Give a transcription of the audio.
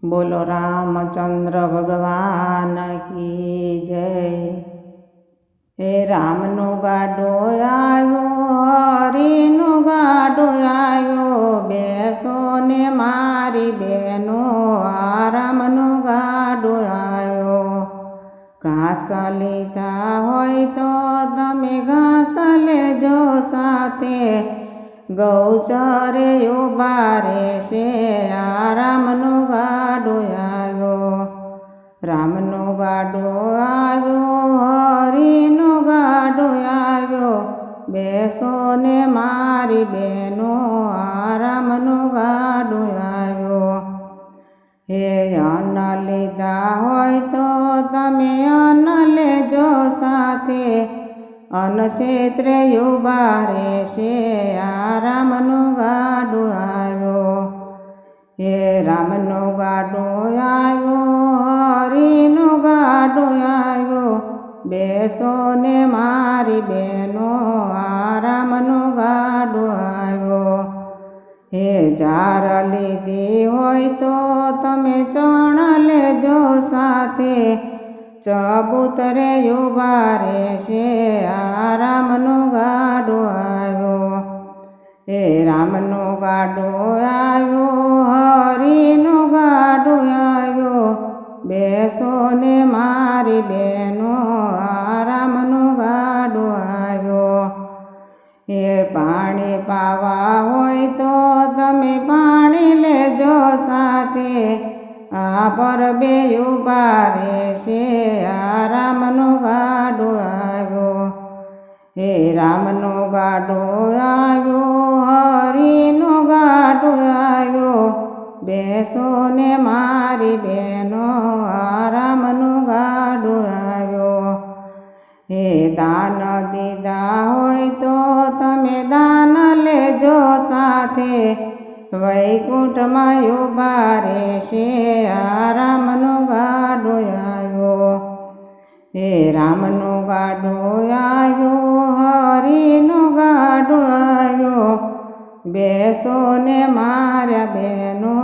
બોલો રામચંદ્ર ભગવાન કી જય। હે રામનો ગાડો આવ્યો, હરીનો ગાડો આવ્યો, બેસો ને મારી બેનો, આ રામનો ગાડો આવ્યો। ઘાસ લીધા હોય તો તમે ઘાસ લેજો સાથે, ગૌચરે ઉભા રહેશે, આ રામનો ગાડો આવ્યો। રામનો ગાડો આવ્યો, હરીનો ગાડો આવ્યો, બેસો ને મારી બેનો, આ રામનો ગાડો આવ્યો। હે અન્ન લીધા હોય તો તમે અન્ન લેજો સાથે, અન્ન ક્ષેત્રે ઉભા રહેશે, આ રામનો ગાડો આવ્યો। હે રામનો ગાડો આવ્યો, હરીનો ગાડો આવ્યો, બેસો ને મારી બેનો, આ રામનો ગાડો આવ્યો। હે જાર લીધી હોય તો તમે ચણ લેજો સાથે, ચબૂતરે ઉભા રહેશે, આ રામનો ગાડો આવ્યો। હે રામનો ગાડો આવ્યો, હરીનો ગાડો આવ્યો, બેસો ને મારી બેનો, આ રામનો ગાડો આવ્યો। હે પાણી પાવા હોય તો તમે પાણી લેજો સાથે, આ પર બે ઉભા રહેશે, આ રામનો ગાડો આવ્યો। હે રામનો ગાડો આવ્યો, હરીનો ગાડો આવ્યો, બેસો ને મારી બેનો, આ રામનો ગાડો આવ્યો। હે દાન દીધા હોય તો તમે દાન લેજો સાથે, વૈકુંઠમાં ઉભા રહેશે, આ રામનો ગાડો આવ્યો। હે રામનો ગાડો આવ્યો, હરીનો ગાડો આવ્યો, બેસો ને માર્યા બેનો,